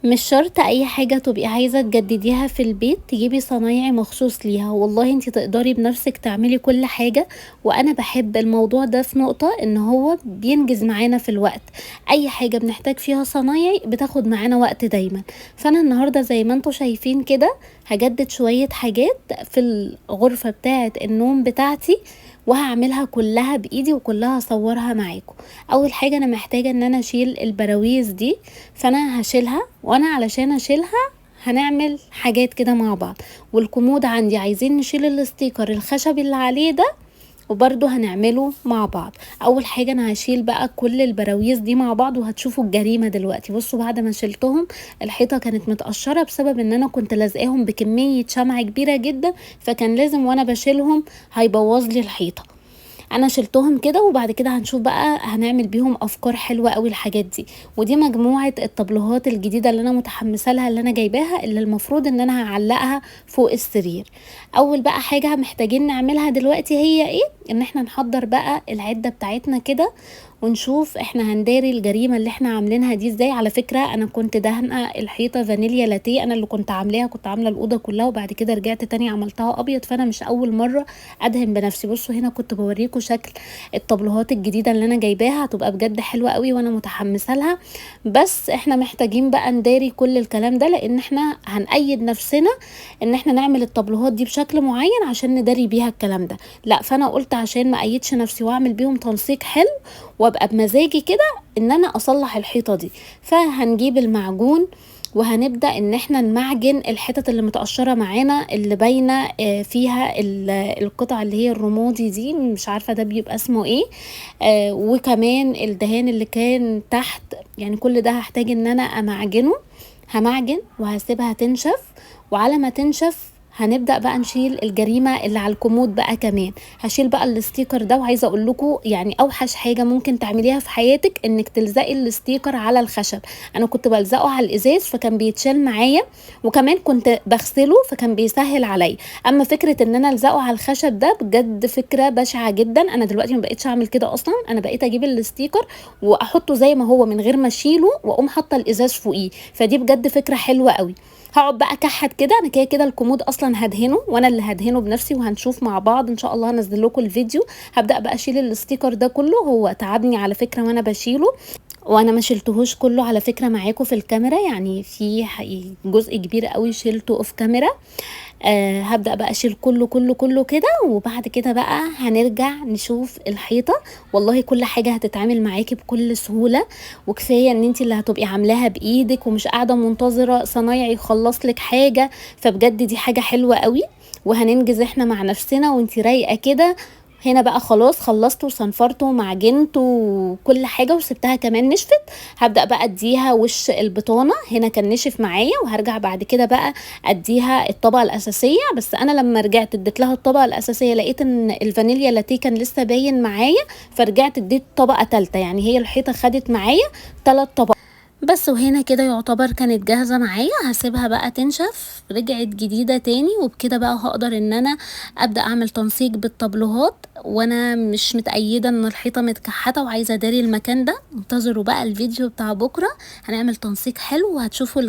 مش شرط اي حاجة تبقي عايزة تجدديها في البيت تجيبي صنايعي مخصوص ليها، والله انتي تقدري بنفسك تعملي كل حاجة. وانا بحب الموضوع ده في نقطة ان هو بينجز معانا في الوقت. اي حاجة بنحتاج فيها صنايعي بتاخد معانا وقت دايما. فانا النهاردة زي ما انتوا شايفين كده هجدد شوية حاجات في الغرفة بتاعة النوم بتاعتي، وهعملها كلها بايدي وكلها هصورها معاكم. اول حاجة انا محتاجة ان انا اشيل البراويز دي، فانا هشيلها. وانا علشان اشيلها هنعمل حاجات كده مع بعض. والكومود عندي عايزين نشيل الاستيكر الخشبي اللي عليه ده، وبرده هنعمله مع بعض. اول حاجة انا هشيل بقى كل البراويز دي مع بعض، وهتشوفوا الجريمة دلوقتي. بصوا بعد ما شلتهم الحيطة كانت متقشرة بسبب ان انا كنت لازقاهم بكمية شمع كبيرة جدا، فكان لازم وانا بشيلهم هيبوظ لي الحيطة. انا شلتهم كده، وبعد كده هنشوف بقى هنعمل بيهم افكار حلوة قوي الحاجات دي. ودي مجموعة الطبلوهات الجديدة اللي انا متحمسة لها، اللي انا جايباها، اللي المفروض ان انا هعلقها فوق السرير. اول بقى حاجة محتاجين نعملها دلوقتي هي ايه؟ ان احنا نحضر بقى العدة بتاعتنا كده، ونشوف احنا هنداري الجريمة اللي احنا عاملينها دي ازاي. على فكرة انا كنت دهنة الحيطة فانيليا لاتيه، انا اللي كنت عاملاها، كنت عاملة الأوضة كلها وبعد كده رجعت تاني عملتها ابيض، فانا مش اول مرة ادهن بنفسي. بصوا هنا كنت بوريكم شكل الطبلوهات الجديدة اللي انا جايباها، هتبقى بجد حلوة قوي وانا متحمسة لها. بس احنا محتاجين بقى نداري كل الكلام ده، لان احنا هنقيد نفسنا ان احنا نعمل الطبلوهات دي بشكل معين عشان نداري بيها الكلام ده. لا، فانا قلت عشان ما ايدش نفسي واعمل بيهم تنسيق حلو وابقى بمزاجي كده ان انا اصلح الحيطة دي. فهنجيب المعجون وهنبدأ ان احنا نمعجن الحتت اللي متقشرة معانا، اللي باينة فيها القطع اللي هي الرمادي دي، مش عارفة ده بيبقى اسمه ايه. وكمان الدهان اللي كان تحت، يعني كل ده هحتاج ان انا امعجنه. همعجن وهسيبها تنشف، وعلى ما تنشف هنبدأ بقى نشيل الجريمة اللي على الكومود بقى. كمان هشيل بقى الاستيكر ده. وعايزة اقول لكم يعني اوحش حاجة ممكن تعمليها في حياتك انك تلزقي الاستيكر على الخشب. انا كنت بلزقه على الازاز فكان بيتشال معايا، وكمان كنت بغسله فكان بيسهل عليا. اما فكرة ان انا الزقه على الخشب ده بجد فكرة بشعة جدا. انا دلوقتي ما بقيتش اعمل كده اصلا، انا بقيت اجيب الاستيكر واحطه زي ما هو من غير ما اشيله واقوم حاطه الازاز فوقيه. فدي بجد فكرة حلوة قوي. هقعد بقى اكحت كده. انا كده كده الكومود اصلا هدهنه، وانا اللي هدهنه بنفسي، وهنشوف مع بعض ان شاء الله. هنزل لكم الفيديو. هبدا بقى اشيل الاستيكر ده كله، هو تعبني على فكره وانا بشيله. وانا ما شلتهوش كله على فكره معاكم في الكاميرا، يعني في جزء كبير قوي شيلته اوف كاميرا. هبدأ بقى اشيل كله كله كله كده، وبعد كده بقى هنرجع نشوف الحيطة. والله كل حاجة هتتعامل معاكي بكل سهولة، وكفاية ان انت اللي هتبقي عاملاها بايدك ومش قاعدة منتظرة صنايعي يخلص لك حاجة. فبجد دي حاجة حلوة قوي، وهننجز احنا مع نفسنا وانت رايقة كده. هنا بقى خلاص خلصت وصنفرت ومعجنت وكل حاجة وسبتها كمان نشفت. هبدأ بقى اديها وش البطانة. هنا كان نشف معايا، وهرجع بعد كده بقى اديها الطبقة الاساسية. بس انا لما رجعت اديت لها الطبقة الاساسية لقيت ان الفانيليا لاتيه كان لسه باين معايا، فرجعت اديت طبقة تالتة. يعني هي الحيطة خدت معايا 3 طبقات بس. وهنا كده يعتبر كانت جاهزة معايا. هسيبها بقى تنشف، رجعت جديدة تاني. وبكده بقى هقدر ان انا ابدأ اعمل تنسيق بالطبلوهات، وانا مش متأيدة ان الحيطة متكحتة وعايزة اداري المكان ده. انتظروا بقى الفيديو بتاع بكرة، هنعمل تنسيق حلو وهتشوفوا